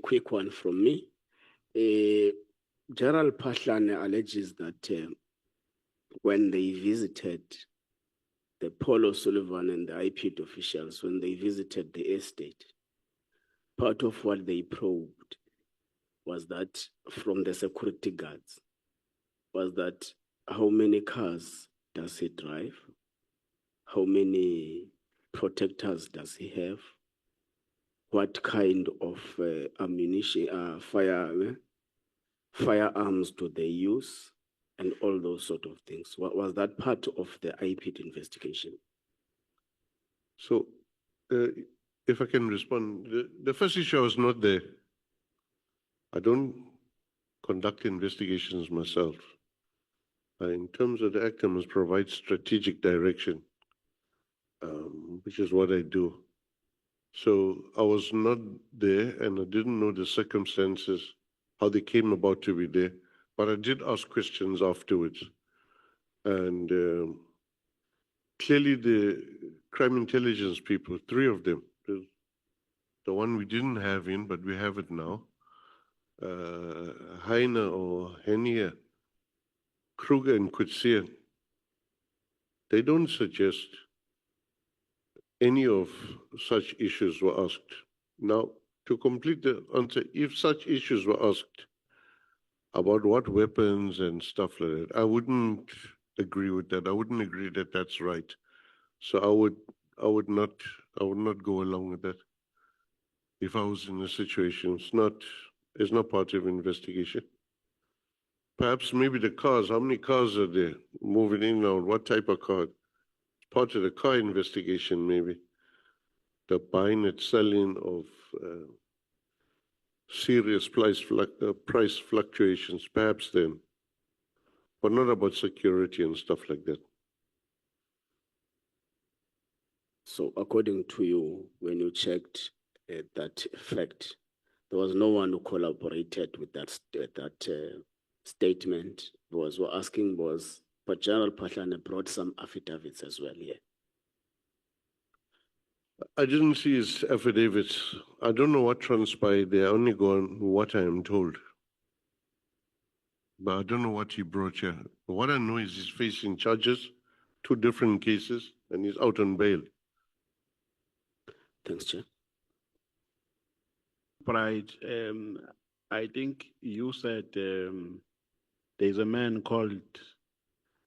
quick one from me. General Pahlane alleges that when they visited the Paul O'Sullivan and the IPD officials, when they visited the estate, part of what they probed was that from the security guards, was that how many cars does he drive? How many protectors does he have? What kind of ammunition, firearms do they use? And all those sort of things. Was that part of the IPD investigation? So, if I can respond, the first issue I was not there. I don't conduct investigations myself. In terms of the act, I must provide strategic direction, which is what I do. So I was not there and I didn't know the circumstances, how they came about to be there, but I did ask questions afterwards. And clearly the crime intelligence people, 3 of them, the one we didn't have in, but we have it now, Heine or Henia, Kruger and Kutsia, they don't suggest any of such issues were asked. Now, to complete the answer, if such issues were asked about what weapons and stuff like that, I wouldn't agree with that. I wouldn't agree that that's right. So I would not go along with that. If I was in a situation, it's not part of investigation. Perhaps maybe the cars, how many cars are there moving in and out, what type of car? Part of the car investigation, maybe. The buying and selling of serious price fluctuations, perhaps then, but not about security and stuff like that. So according to you, when you checked that fact, there was no one who collaborated with that statement. What we're asking was, but General Pahlane brought some affidavits as well here. I didn't see his affidavits. I don't know what transpired there. I only go on what I am told. But I don't know what he brought here. What I know is he's facing charges, 2 different cases, and he's out on bail. Thanks, Chair. Bride, I think you said there's a man called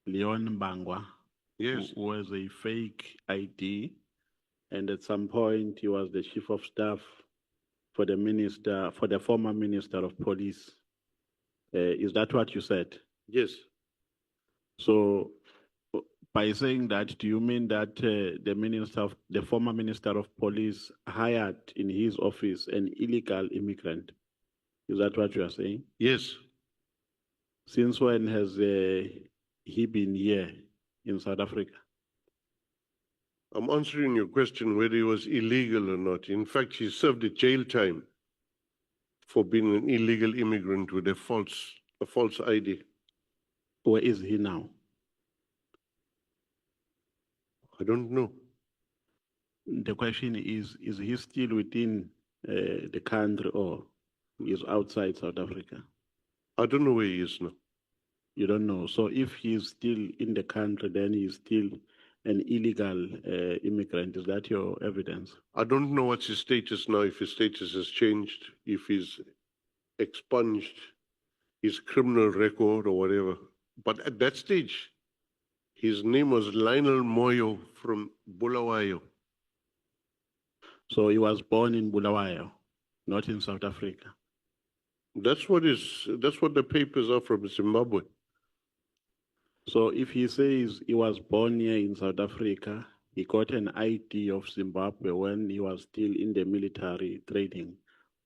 Leon Bangwa. Yes. Who has a fake ID, and at some point he was the chief of staff for the former minister of police. Is that what you said? Yes. So, by saying that, do you mean that the former minister of police hired in his office an illegal immigrant? Is that what you are saying? Yes. Since when has he been here in South Africa? I'm answering your question whether he was illegal or not. In fact, he served a jail time for being an illegal immigrant with a false ID. Where is he now? I don't know. The question is he still within the country or is outside South Africa? I don't know where he is now. You don't know. So if he's still in the country, then he's still an illegal immigrant. Is that your evidence? I don't know what's his status now, if his status has changed, if he's expunged his criminal record or whatever. But at that stage, his name was Lionel Moyo from Bulawayo. So he was born in Bulawayo, not in South Africa. That's what the papers are from Zimbabwe. So if he says he was born here in South Africa, he got an ID of Zimbabwe when he was still in the military training,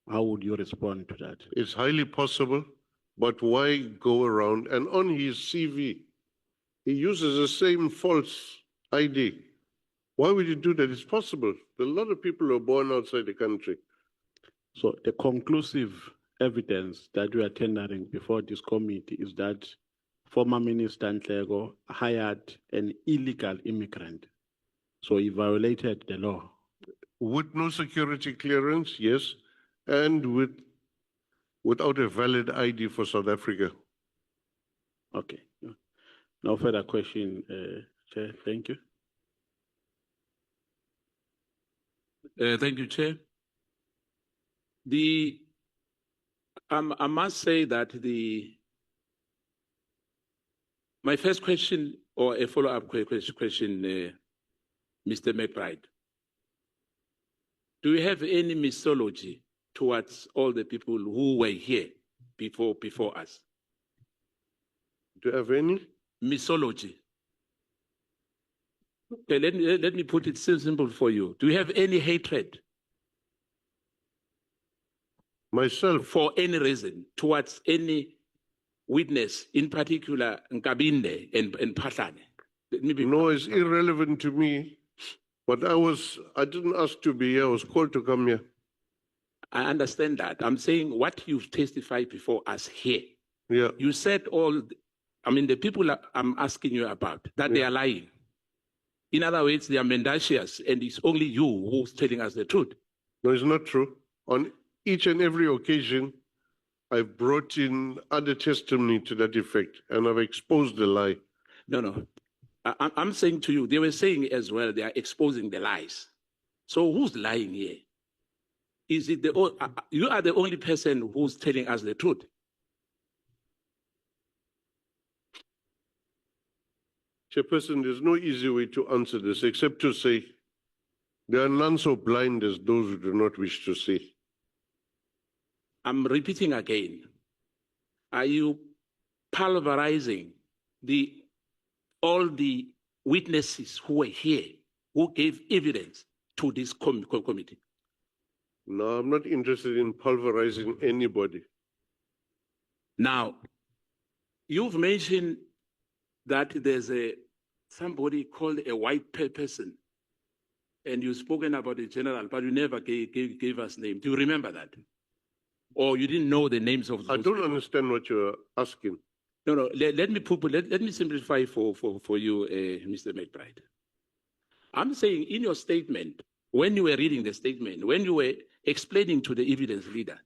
how would you respond to that? It's highly possible, but why go around? And on his CV, he uses the same false ID. Why would you do that? It's possible. A lot of people are born outside the country. So the conclusive evidence that we are tendering before this committee is that former Minister Nhleko hired an illegal immigrant. So he violated the law. With no security clearance, yes, and with without a valid ID for South Africa. Okay. No further question, Chair. Thank you. Thank you, Chair. I must say that my first question or a follow-up question, Mr. McBride. Do you have any mythology towards all the people who were here before us? Do you have any? Mythology. Okay, let me put it simple for you. Do you have any hatred? Myself? For any reason towards any witness, in particular Nkabinde and Patlane? No, it's irrelevant to me. But I didn't ask to be here. I was called to come here. I understand that. I'm saying what you've testified before us here. Yeah. You said the people I'm asking you about, that they are lying. In other words, they are mendacious, and it's only you who's telling us the truth. No, it's not true. On each and every occasion, I've brought in other testimony to that effect, and I've exposed the lie. No. I'm saying to you, they were saying as well, they are exposing the lies. So who's lying here? Is it you are the only person who's telling us the truth? Chairperson, there's no easy way to answer this except to say there are none so blind as those who do not wish to see. I'm repeating again. Are you pulverizing all the witnesses who were here, who gave evidence to this committee? No, I'm not interested in pulverizing anybody. Now, you've mentioned that there's somebody called a white person, and you've spoken about a general, but you never gave us name. Do you remember that? Or you didn't know the names of those I don't understand what you're asking. No. Let me simplify for you, Mr. McBride. I'm saying in your statement, when you were reading the statement, when you were explaining to the evidence leader,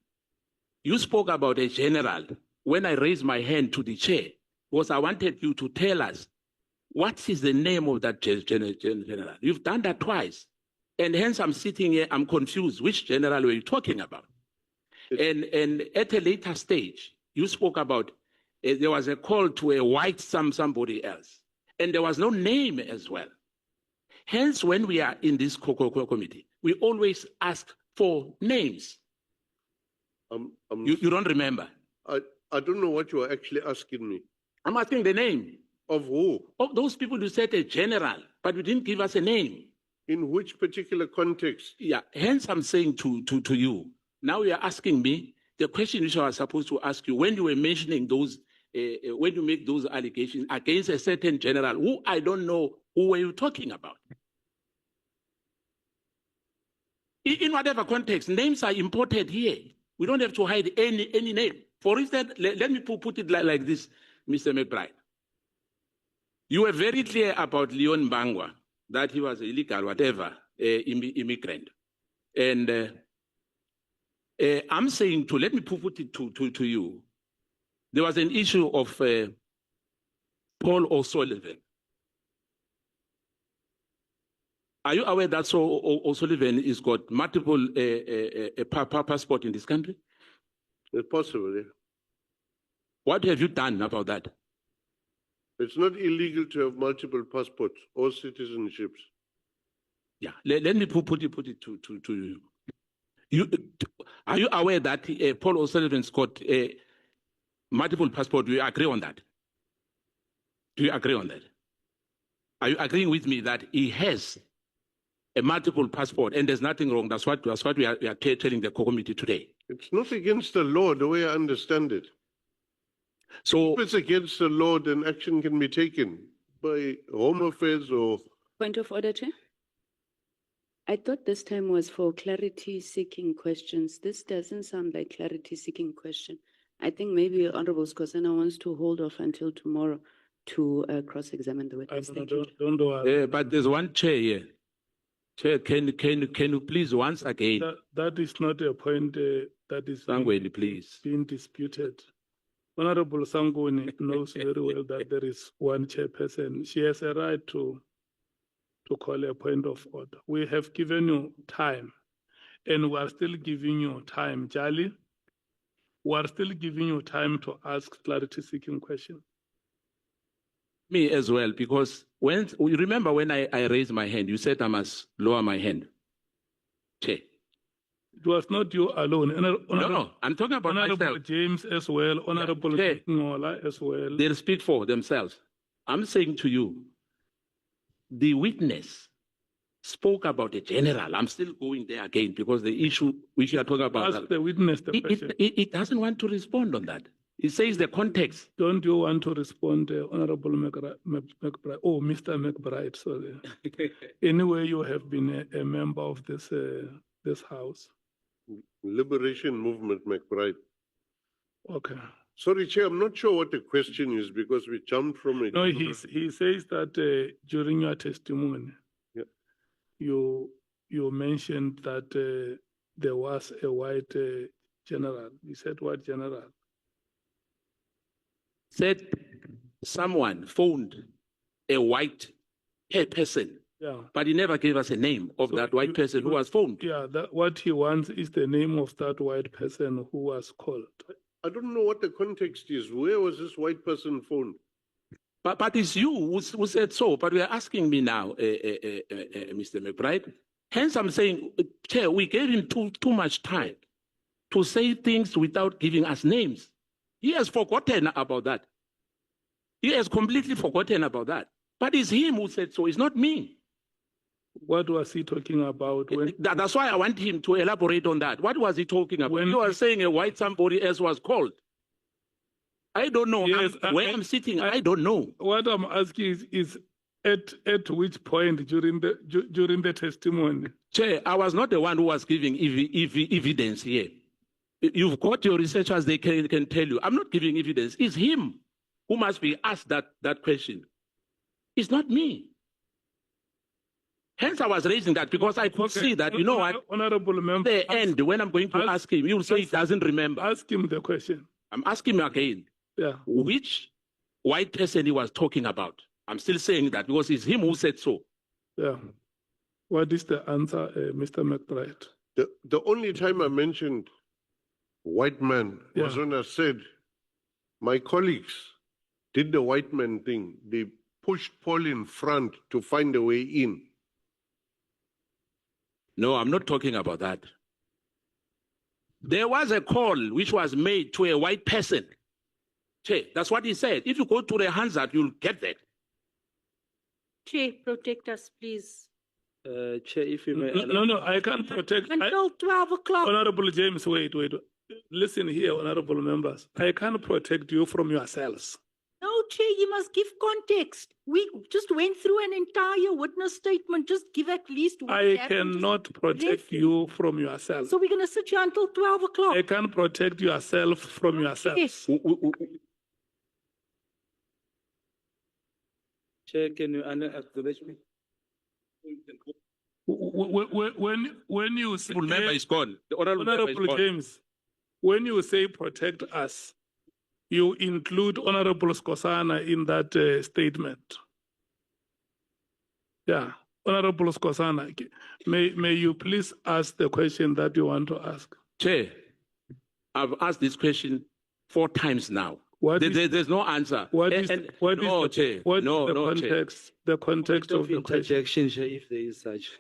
you spoke about a general. When I raised my hand to the chair, because I wanted you to tell us what is the name of that general. You've done that twice. And hence I'm sitting here, I'm confused. Which general were you talking about? And at a later stage, you spoke about there was a call to a white somebody else. And there was no name as well. Hence, when we are in this committee, we always ask for names. You don't remember? I don't know what you are actually asking me. I'm asking the name. Of who? Of those people who said a general, but you didn't give us a name. In which particular context? Yeah, hence I'm saying to you, now you are asking me the question which I was supposed to ask you when you were mentioning those, when you make those allegations against a certain general, who I don't know who were you talking about. In whatever context, names are important here. We don't have to hide any name. For instance, let me put it like this, Mr. McBride. You were very clear about Leon Bangwa, that he was illegal, whatever, immigrant. And I'm saying let me put it to you. There was an issue of Paul O'Sullivan. Are you aware that O'Sullivan has got multiple passport in this country? It's possible, yeah. What have you done about that? It's not illegal to have multiple passports or citizenships. Yeah, let me put it to you. Are you aware that Paul O'Sullivan's got multiple passports? Do you agree on that? Do you agree on that? Are you agreeing with me that he has a multiple passport and there's nothing wrong? That's what we are telling the committee today. It's not against the law, the way I understand it. So if it's against the law, then action can be taken by Home Affairs or... Point of order, Chair. I thought this time was for clarity-seeking questions. This doesn't sound like clarity-seeking question. I think maybe Honorable Skhosana wants to hold off until tomorrow to cross-examine the witness. Don't do but there's one chair here. Chair, can you please once again? That is not a point that is Sangweni, please. being disputed. Honorable Sangweni knows very well that there is one chairperson. She has a right to call a point of order. We have given you time, and we are still giving you time, Jali. We are still giving you time to ask clarity-seeking questions. Me as well, because when you remember when I raised my hand, you said I must lower my hand. Chair. It was not you alone. No, I'm talking about Honorable myself. James as well, Honorable Chair. Ngola as well. They'll speak for themselves. I'm saying to you, the witness spoke about the general. I'm still going there again because the issue which you are talking about. Ask the witness the question. It doesn't want to respond on that. It says the context. Don't you want to respond, Honorable McBride? Oh, Mr. McBride, sorry. Anyway, you have been a member of this house. Liberation Movement, McBride. Okay. Sorry, Chair, I'm not sure what the question is because we jumped from it. No, he says that during your testimony, yeah, you mentioned that there was a white general. You said what general? Said someone phoned a white hair person, Yeah. but he never gave us a name of So that white person who was phoned. Yeah, what he wants is the name of that white person who was called. I don't know what the context is. Where was this white person phoned? But it's you who said so. But we are asking me now, Mr. McBride. Hence, I'm saying, Chair, we gave him too much time to say things without giving us names. He has forgotten about that. He has completely forgotten about that. But it's him who said so. It's not me. What was he talking about? When That's why I want him to elaborate on that. What was he talking about? When You are saying a white somebody else was called. I don't know. Yes, Where I'm sitting, I don't know. What I'm asking is at which point during the testimony? Chair, I was not the one who was giving evidence here. You've got your researchers, they can tell you. I'm not giving evidence. It's him who must be asked that question. It's not me. Hence, I was raising that because I could see that, you know what? Honorable member. The end, when I'm going to ask him, he will say he doesn't remember. Ask him the question. I'm asking him again. Yeah. Which white person he was talking about? I'm still saying that because it's him who said so. Yeah. What is the answer, Mr. McBride? The only time I mentioned white man was when I said my colleagues did the white man thing. They pushed Paul in front to find a way in. No, I'm not talking about that. There was a call which was made to a white person. Chair, that's what he said. If you go to the Hansard, you'll get that. Chair, protect us, please. Chair, if you may. No, I can't protect. Until 12 o'clock. Honorable James, wait. Listen here, honorable members. I can't protect you from yourselves. No, Chair, you must give context. We just went through an entire witness statement. Just give at least one. I cannot protect you from yourself. So we're going to sit here until 12 o'clock. I can't protect yourself from yourselves. Chair, can you acknowledge me? When you say, Full member is gone. The honorable member is Honorable gone. James, when you say protect us, you include Honorable Skhosana in that statement. Yeah, Honorable Skhosana, may you please ask the question that you want to ask? Chair, I've asked this question 4 times now. There's no answer. What is Chair. The context of the question? Interjection, Chair, if there is such.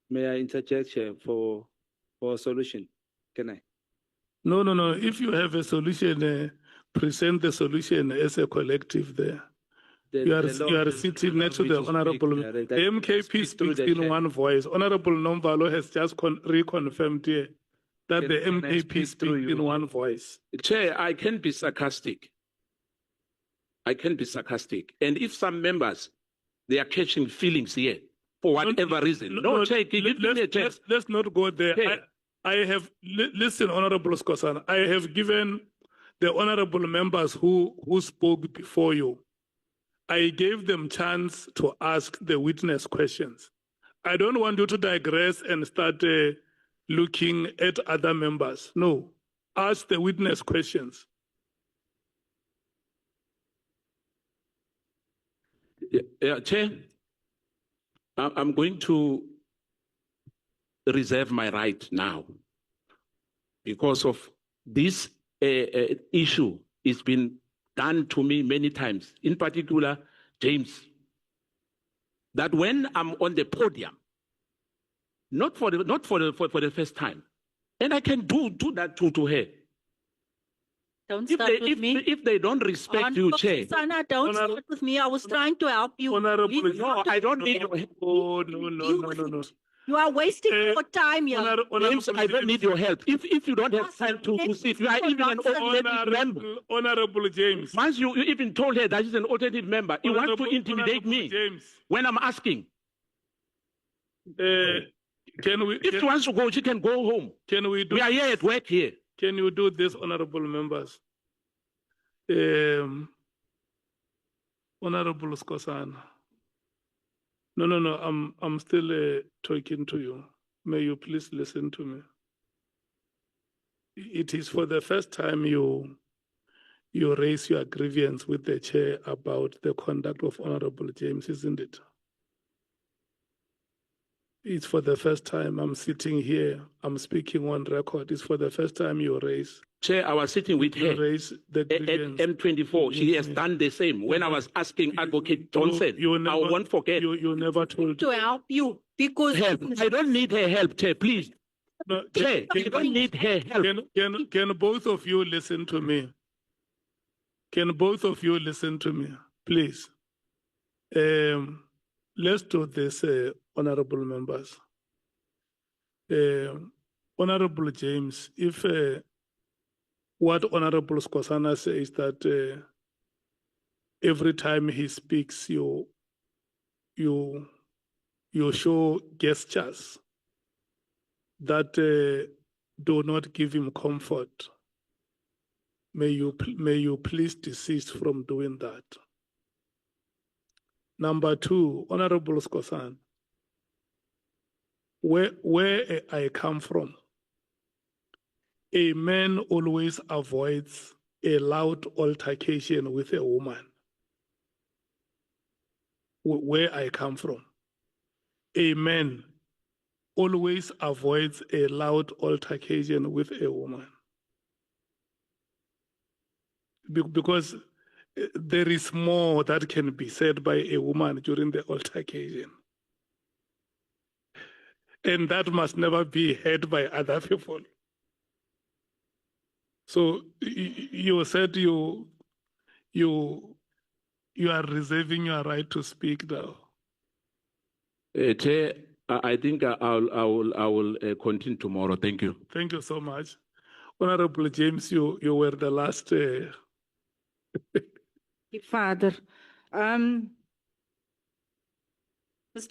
May I interject, Chair, for a solution? Can I? No. If you have a solution, present the solution as a collective there. You are sitting next to the Honorable. The MKP speaks in one voice. Honorable Nomvalo has just reconfirmed here that the MKP speaks in one voice. Chair, I can be sarcastic. And if some members, they are catching feelings here for whatever reason. Chair, give me a chance. Let's not go there. I have, listen, Honorable Skhosana, I have given the honorable members who spoke before you, I gave them chance to ask the witness questions. I don't want you to digress and start looking at other members. No, ask the witness questions. Chair, I'm going to reserve my right now because of this issue. It's been done to me many times, in particular, James, that when I'm on the podium, not for the first time, and I can do that to her. Don't start with me. If they don't respect you, Chair. Skhosana, don't start with me. I was trying to help you. Honorable, No, I don't need your help. Oh, no. You are wasting your time here. James, I don't need your help. If you don't have time to sit, you are even an alternative member. Honorable James. Once you even told her that she's an alternative member, you want to intimidate me James. when I'm asking. Can we? If she wants to go, she can go home. Can we do? We are here at work here. Can you do this, honorable members? Honorable Skhosana. No. I'm still talking to you. May you please listen to me. It is for the first time you raise your grievance with the chair about the conduct of Honorable James, isn't it? It's for the first time I'm sitting here. I'm speaking on record. It's for the first time you raise. Chair, I was sitting with her Raise the at grievance. M24. She has done the same. When I was asking Advocate Johnson, I won't forget. You never told. To help you because Help. I don't need her help, Chair, please. No, Chair, I don't need her help. Can both of you listen to me? Can both of you listen to me, please? Let's do this, honorable members. Honorable James, if what Honorable Skhosana says that every time he speaks, you show gestures that do not give him comfort. May you please desist from doing that. Number two, Honorable Skhosana, where I come from, a man always avoids a loud altercation with a woman. Where I come from, a man always avoids a loud altercation with a woman. Because there is more that can be said by a woman during the altercation. And that must never be heard by other people. So you said you are reserving your right to speak now. Chair, I think I will continue tomorrow. Thank you. Thank you so much. Honorable James, you were the last. Father, Mr.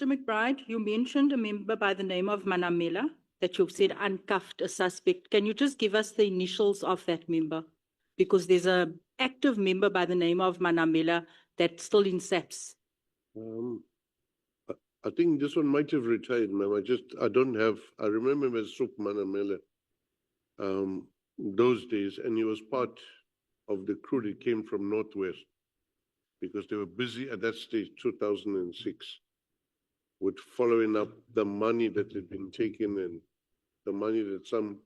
McBride, you mentioned a member by the name of Manamela that you've said uncuffed a suspect. Can you just give us the initials of that member? Because there's an active member by the name of Manamela that's still in SAPS. I think this one might have retired, ma'am. I don't have, I remember as Sup Manamela those days, and he was part of the crew that came from Northwest because they were busy at that stage, 2006, with following up the money that had been taken and the money that some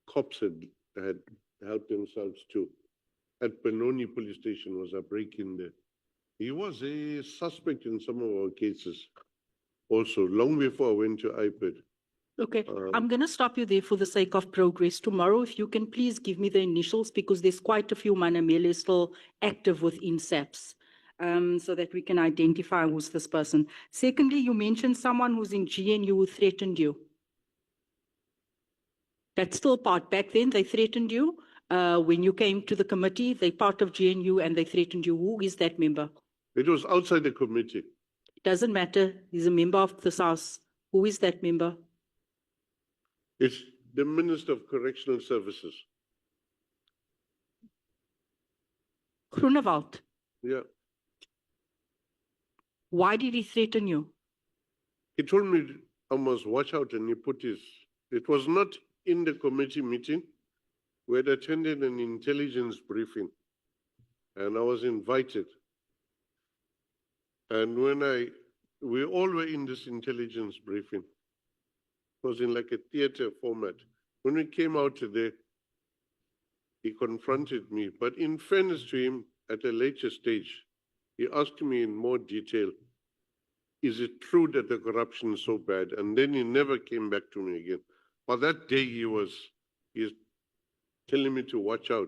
cops had helped themselves to. At Benoni police station was a break-in there. He was a suspect in some of our cases also, long before I went to IPID. Okay, I'm going to stop you there for the sake of progress. Tomorrow, if you can please give me the initials, because there's quite a few Manamela still active within SAPS, so that we can identify who's this person. Secondly, you mentioned someone who's in GNU who threatened you. That's still part. Back then, they threatened you. When you came to the committee, they part of GNU and they threatened you. Who is that member? It was outside the committee. It doesn't matter. He's a member of this house. Who is that member? It's the Minister of Correctional Services. Groenewald. Yeah. Why did he threaten you? He told me I must watch out, and he put his It was not in the committee meeting. We had attended an intelligence briefing, and I was invited. And we all were in this intelligence briefing. It was in like a theater format. When we came out today, he confronted me, but in fairness to him, at a later stage, he asked me in more detail, is it true that the corruption is so bad? And then he never came back to me again. But that day he was telling me to watch out.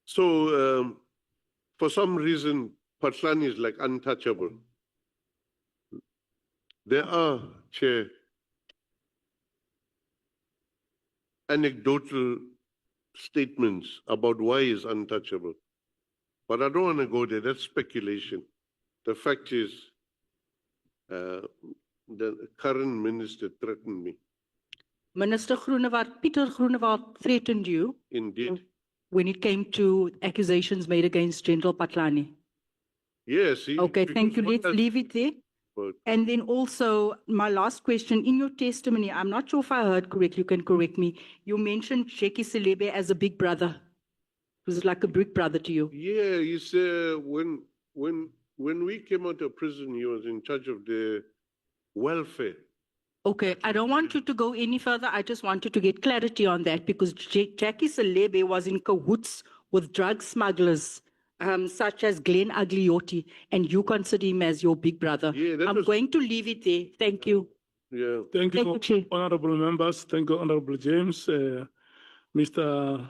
So for some reason, Patlani is like untouchable. There are, Chair, anecdotal statements about why he's untouchable. But I don't want to go there. That's speculation. The fact is, the current minister threatened me. Minister Groenewald, Peter Groenewald threatened you Indeed. when it came to accusations made against General Patlani. Yes. Okay, thank you. Let's leave it there. But And then also, my last question, in your testimony, I'm not sure if I heard correctly, you can correct me. You mentioned Jackie Selebe as a big brother. Was it like a big brother to you? yeah, he's when we came out of prison, he was in charge of the welfare. Okay, I don't want you to go any further. I just wanted to get clarity on that because Jackie Selebe was in cahoots with drug smugglers, such as Glenn Agliotti, and you consider him as your big brother. Yeah, that I'm was- going to leave it there. Thank you. Yeah. Thank Thank you, you, Chair. honorable members. Thank you, Honorable James. Mr.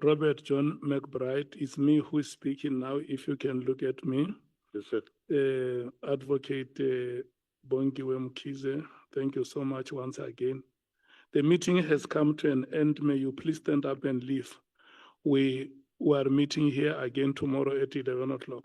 Robert John McBride, it's me who is speaking now. If you can look at me. Yes, sir. Advocate Bongiwe Mkhize, thank you so much once again. The meeting has come to an end. May you please stand up and leave. We are meeting here again tomorrow at 11 o'clock.